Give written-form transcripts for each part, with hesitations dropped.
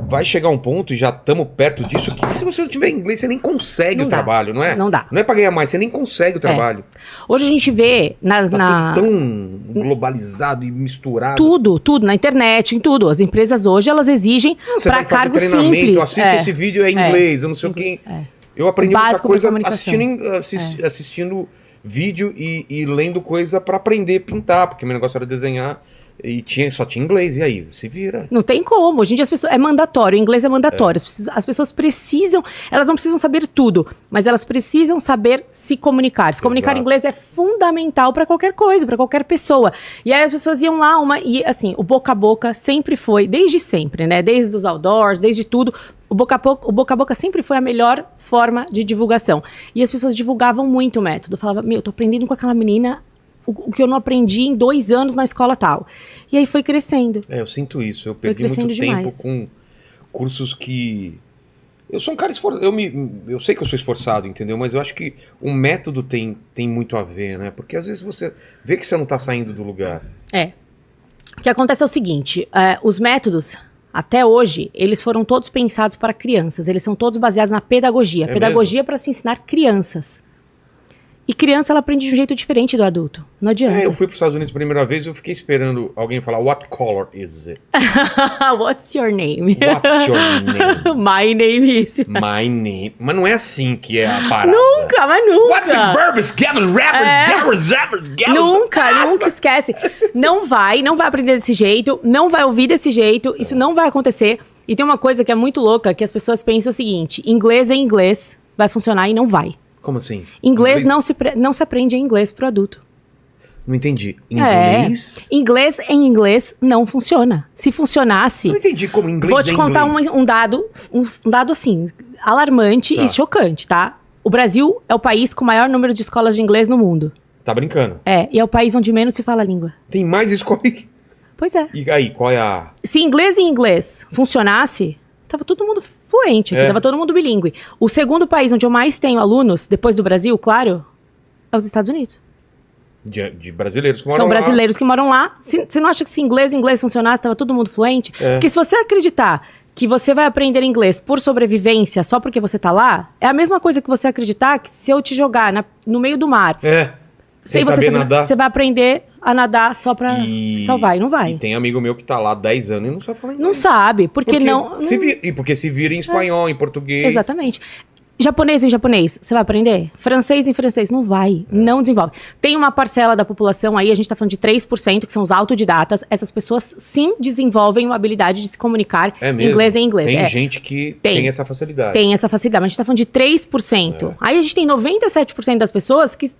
Vai chegar um ponto, e já estamos perto disso, que se você não tiver inglês, você nem consegue o trabalho, não é? Não dá. Não é pra ganhar mais, você nem consegue o trabalho. Hoje a gente vê Tá tudo tão globalizado e misturado. Tudo, na internet, em tudo. As empresas hoje, elas exigem para cargos simples. Assiste esse vídeo em inglês, eu não sei quem. Eu aprendi muita coisa assistindo vídeo e lendo coisa pra aprender a pintar, porque meu negócio era desenhar. E só tinha inglês, e aí? Se vira. Não tem como. Hoje em dia as pessoas, é mandatório, o inglês é mandatório. As pessoas precisam, elas não precisam saber tudo, mas elas precisam saber se comunicar. Se comunicar em inglês é fundamental para qualquer coisa, para qualquer pessoa. E aí as pessoas iam lá, e assim, o boca a boca sempre foi, desde sempre, né? Desde os outdoors, desde tudo. O boca a boca sempre foi a melhor forma de divulgação. E as pessoas divulgavam muito o método. Falavam, tô aprendendo com aquela menina o que eu não aprendi em 2 anos na escola tal. E aí foi crescendo. Eu sinto isso. Eu perdi muito tempo com cursos que... Eu sou um cara esforçado. Eu sei que eu sou esforçado, entendeu? Mas eu acho que o método tem muito a ver, né? Porque às vezes você vê que você não tá saindo do lugar. O que acontece é o seguinte, os métodos, até hoje, eles foram todos pensados para crianças. Eles são todos baseados na pedagogia. Pedagogia para se ensinar crianças. E criança, ela aprende de um jeito diferente do adulto. Não adianta. Eu fui para os Estados Unidos a primeira vez e eu fiquei esperando alguém falar, what color is it? What's your name? What's your name? My name is. My name. Mas não é assim que é a parada. Mas nunca. What's the verbs? Gabbers, rappers. Nunca esquece. Não vai aprender desse jeito, não vai ouvir desse jeito, isso não vai acontecer. E tem uma coisa que é muito louca, que as pessoas pensam o seguinte, inglês é inglês, vai funcionar e não vai. Como assim? Inglês não se aprende em inglês pro adulto. Não entendi. Inglês? Inglês em inglês não funciona. Se funcionasse... Não entendi como inglês vou te contar um dado assim, alarmante e chocante, tá? O Brasil é o país com o maior número de escolas de inglês no mundo. Tá brincando? E é o país onde menos se fala a língua. Tem mais escola? Pois é. E aí, qual é a... Se inglês em inglês funcionasse, tava todo mundo fluente aqui, tava todo mundo bilíngue. O segundo país onde eu mais tenho alunos, depois do Brasil, claro, é os Estados Unidos. De brasileiros que moram lá. São brasileiros que moram lá. Você não acha que se inglês funcionasse, tava todo mundo fluente? Porque se você acreditar que você vai aprender inglês por sobrevivência só porque você tá lá, é a mesma coisa que você acreditar que se eu te jogar no meio do mar... Sem saber nadar. Você vai aprender a nadar só pra se salvar, e não vai. E tem amigo meu que tá lá há 10 anos e não sabe falar inglês. Não sabe, porque não... Porque se vira em espanhol, em português. Exatamente. Japonês em japonês, você vai aprender? Francês em francês, não vai, não desenvolve. Tem uma parcela da população aí, a gente tá falando de 3%, que são os autodidatas. Essas pessoas sim desenvolvem uma habilidade de se comunicar inglês em inglês. Tem gente que tem essa facilidade. Tem essa facilidade, mas a gente tá falando de 3%. Aí a gente tem 97% das pessoas que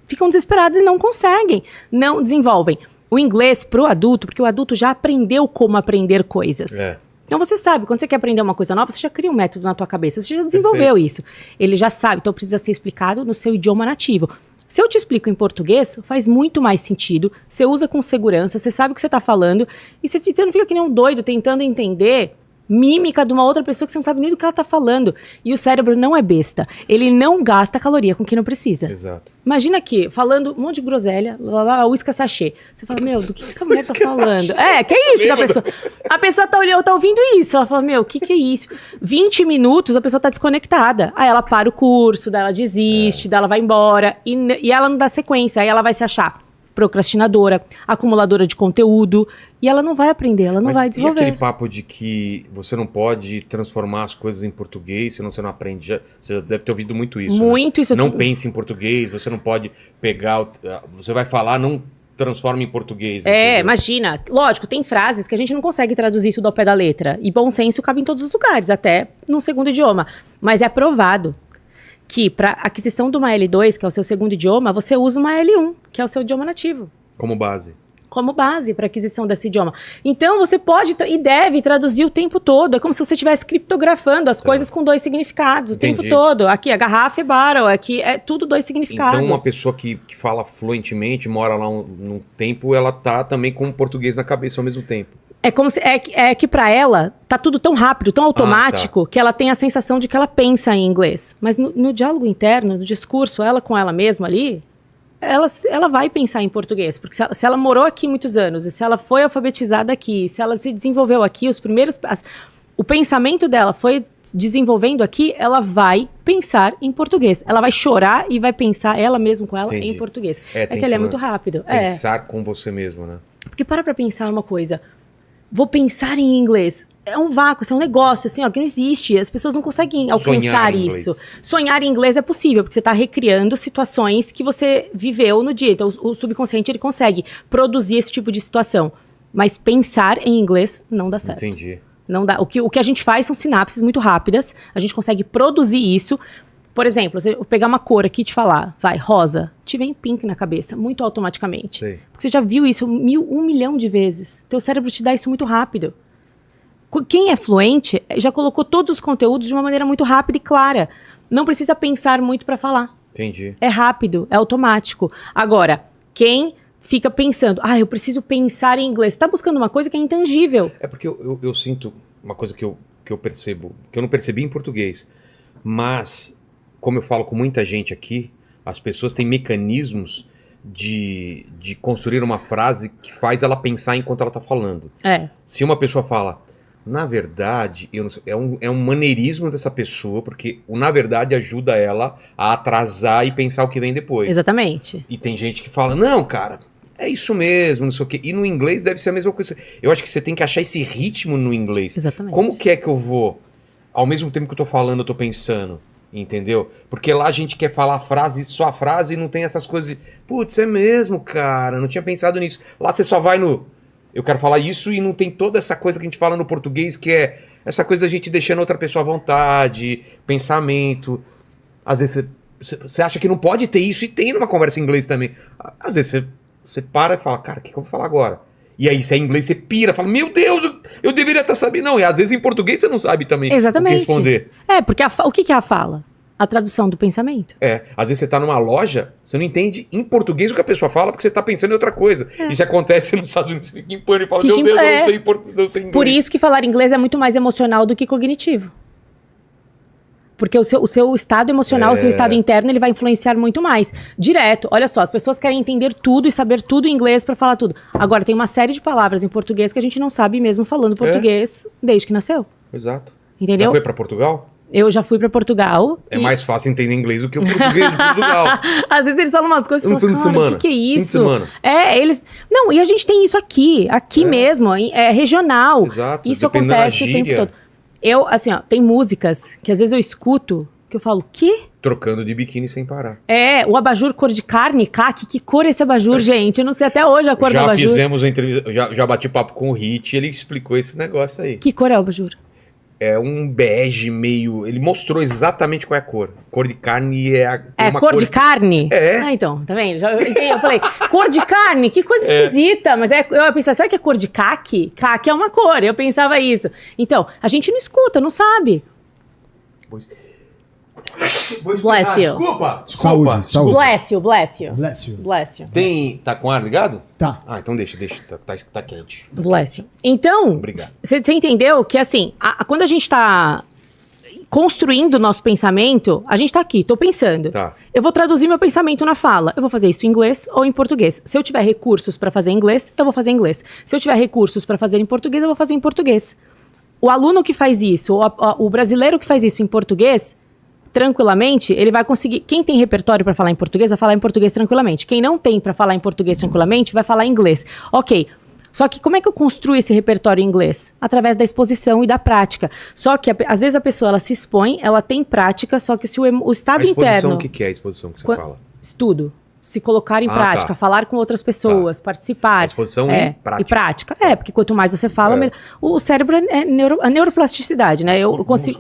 ficam desesperados e não conseguem, não desenvolvem. O inglês pro adulto, porque o adulto já aprendeu como aprender coisas. Então você sabe, quando você quer aprender uma coisa nova, você já cria um método na tua cabeça, você já desenvolveu isso. Ele já sabe, então precisa ser explicado no seu idioma nativo. Se eu te explico em português, faz muito mais sentido, você usa com segurança, você sabe o que você tá falando, e você não fica que nem um doido tentando entender mímica de uma outra pessoa que você não sabe nem do que ela tá falando. E o cérebro não é besta. Ele não gasta caloria com quem não precisa. Exato. Imagina aqui, falando um monte de groselha, uísca sachê. Você fala, meu, do que essa mulher tá falando? Que é isso que a pessoa... A pessoa tá olhando, tá ouvindo isso. Ela fala, meu, o que é isso? 20 minutos, a pessoa tá desconectada. Aí ela para o curso, daí ela desiste, daí ela vai embora. E ela não dá sequência, aí ela vai se achar procrastinadora, acumuladora de conteúdo, e ela não vai aprender, ela não vai desenvolver. E aquele papo de que você não pode transformar as coisas em português, senão você não aprende, você já deve ter ouvido muito isso. Muito, né? Isso. Não pense em português, você não pode pegar, você vai falar, não transforma em português. Entendeu? Imagina, lógico, tem frases que a gente não consegue traduzir tudo ao pé da letra, e bom senso cabe em todos os lugares, até num segundo idioma, mas é provado que para aquisição de uma L2, que é o seu segundo idioma, você usa uma L1, que é o seu idioma nativo. Como base. Como base para aquisição desse idioma. Então, você pode e deve traduzir o tempo todo. É como se você estivesse criptografando as coisas com 2 significados o tempo todo. Aqui, a garrafa é barrel, aqui é tudo 2 significados. Então, uma pessoa que fala fluentemente, mora lá num tempo, ela tá também com o português na cabeça ao mesmo tempo. É como se que para ela tá tudo tão rápido, tão automático, que ela tem a sensação de que ela pensa em inglês. Mas no diálogo interno, no discurso, ela com ela mesma ali, ela vai pensar em português, porque se ela morou aqui muitos anos, e se ela foi alfabetizada aqui, se ela se desenvolveu aqui, o pensamento dela foi desenvolvendo aqui, ela vai pensar em português. Ela vai chorar e vai pensar ela mesma com ela em português. É que ela é muito rápido. Pensar com você mesmo, né? Porque para pensar uma coisa, vou pensar em inglês. É um vácuo, é um negócio assim, ó, que não existe. As pessoas não conseguem alcançar isso. Sonhar em inglês é possível, porque você está recriando situações que você viveu no dia. Então, o subconsciente ele consegue produzir esse tipo de situação. Mas pensar em inglês não dá certo. Entendi. Não dá. O que a gente faz são sinapses muito rápidas. A gente consegue produzir isso. Por exemplo, se eu pegar uma cor aqui e te falar, vai, rosa, te vem pink na cabeça, muito automaticamente. Sei. Porque você já viu isso 1 milhão de vezes. Teu cérebro te dá isso muito rápido. Quem é fluente já colocou todos os conteúdos de uma maneira muito rápida e clara. Não precisa pensar muito para falar. Entendi. É rápido, é automático. Agora, quem fica pensando, eu preciso pensar em inglês, está buscando uma coisa que é intangível. É porque eu sinto uma coisa que eu percebo, que eu não percebi em português, mas como eu falo com muita gente aqui, as pessoas têm mecanismos de construir uma frase que faz ela pensar enquanto ela está falando. Se uma pessoa fala, na verdade, eu não sei, é um maneirismo dessa pessoa, porque o na verdade ajuda ela a atrasar e pensar o que vem depois. Exatamente. E tem gente que fala, não, cara, é isso mesmo, não sei o quê. E no inglês deve ser a mesma coisa. Eu acho que você tem que achar esse ritmo no inglês. Exatamente. Como que é que eu vou, ao mesmo tempo que eu tô falando, eu tô pensando? Entendeu? Porque lá a gente quer falar a frase, só a frase, e não tem essas coisas de, putz, é mesmo, cara, não tinha pensado nisso. Lá você só vai no, eu quero falar isso, e não tem toda essa coisa que a gente fala no português, que é essa coisa da gente deixando outra pessoa à vontade, pensamento. Às vezes você acha que não pode ter isso, e tem numa conversa em inglês também. Às vezes você para e fala, cara, o que eu vou falar agora? E aí, se é em inglês, você pira, fala, meu Deus, eu deveria estar sabendo. Não, e às vezes em português você não sabe também o que responder. Porque o que é a fala? A tradução do pensamento. Às vezes você tá numa loja, você não entende em português o que a pessoa fala, porque você tá pensando em outra coisa. Isso acontece nos Estados Unidos, você fica em pânico e fala, meu Deus, eu não sei inglês. Por isso que falar inglês é muito mais emocional do que cognitivo. Porque o seu estado emocional, o seu estado interno, ele vai influenciar muito mais. Direto, olha só, as pessoas querem entender tudo e saber tudo em inglês para falar tudo. Agora, tem uma série de palavras em português que a gente não sabe mesmo falando português desde que nasceu. Exato. Entendeu? Já foi para Portugal? Eu já fui para Portugal. É mais fácil entender inglês do que o português de Portugal. Às vezes eles falam umas coisas e falam, cara, o que é isso? Fim de semana. Eles... Não, e a gente tem isso aqui mesmo, é regional. Exato. Isso acontece o tempo todo. Tem músicas que às vezes eu escuto, que eu falo, quê? Trocando de biquíni sem parar. O abajur cor de carne, que cor é esse abajur, gente? Eu não sei até hoje a cor do abajur. Já fizemos a entrevista, já bati papo com o Hit, ele explicou esse negócio aí. Que cor é o abajur? É um bege meio... Ele mostrou exatamente qual é a cor. Cor de carne é uma cor de carne? Então, tá vendo? Eu falei, cor de carne? Que coisa esquisita. Mas eu pensava, será que é cor de caque? Caque é uma cor, eu pensava isso. Então, a gente não escuta, não sabe. Bless you. Desculpa. Saúde. Bless you. Tá com ar ligado? Tá. Então deixa. Tá quente. Bless you. Então, obrigado. Você entendeu que assim, quando a gente tá construindo o nosso pensamento, a gente tá aqui, tô pensando. Tá. Eu vou traduzir meu pensamento na fala. Eu vou fazer isso em inglês ou em português. Se eu tiver recursos para fazer em inglês, eu vou fazer em inglês. Se eu tiver recursos para fazer em português, eu vou fazer em português. O aluno que faz isso, o brasileiro que faz isso em português, tranquilamente, ele vai conseguir... Quem tem repertório para falar em português, vai falar em português tranquilamente. Quem não tem para falar em português tranquilamente, vai falar em inglês. Ok. Só que como é que eu construo esse repertório em inglês? Através da exposição e da prática. Só que, às vezes, a pessoa ela se expõe, ela tem prática, só que se o estado interno... O que é a exposição que você fala? Estudo. Se colocar em prática, falar com outras pessoas, participar. Exposição e prática. E prática. Porque quanto mais você fala, melhor. O cérebro é a neuroplasticidade, né? Eu consigo...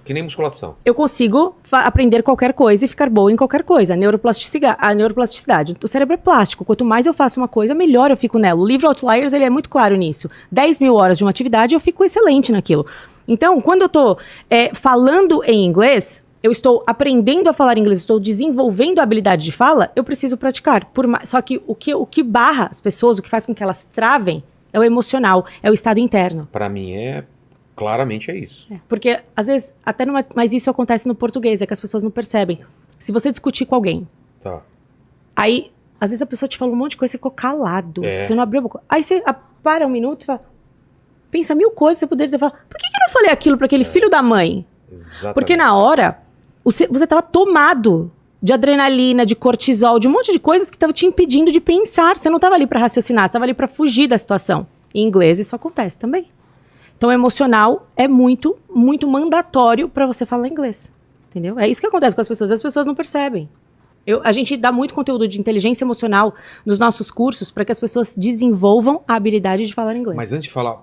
Que nem musculação. Eu consigo aprender qualquer coisa e ficar boa em qualquer coisa. A neuroplasticidade. O cérebro é plástico. Quanto mais eu faço uma coisa, melhor eu fico nela. O livro Outliers, ele é muito claro nisso. 10 mil horas de uma atividade, eu fico excelente naquilo. Então, quando eu tô falando em inglês... Eu estou aprendendo a falar inglês, estou desenvolvendo a habilidade de fala, eu preciso praticar. Só que o que barra as pessoas, o que faz com que elas travem, é o emocional, é o estado interno. Para mim, claramente é isso. Porque, às vezes, mas isso acontece no português, é que as pessoas não percebem. Se você discutir com alguém, Aí, às vezes a pessoa te fala um monte de coisa, você ficou calado. Você não abriu a boca. Aí você para um minuto e fala, pensa 1000 coisas, você poderia ter falado, por que eu não falei aquilo para aquele filho da mãe? Exatamente. Porque na hora, você estava tomado de adrenalina, de cortisol, de um monte de coisas que estava te impedindo de pensar. Você não estava ali para raciocinar, você estava ali para fugir da situação. Em inglês isso acontece também. Então, emocional é muito, muito mandatório para você falar inglês. Entendeu? É isso que acontece com as pessoas não percebem. A gente dá muito conteúdo de inteligência emocional nos nossos cursos para que as pessoas desenvolvam a habilidade de falar inglês. Mas antes de falar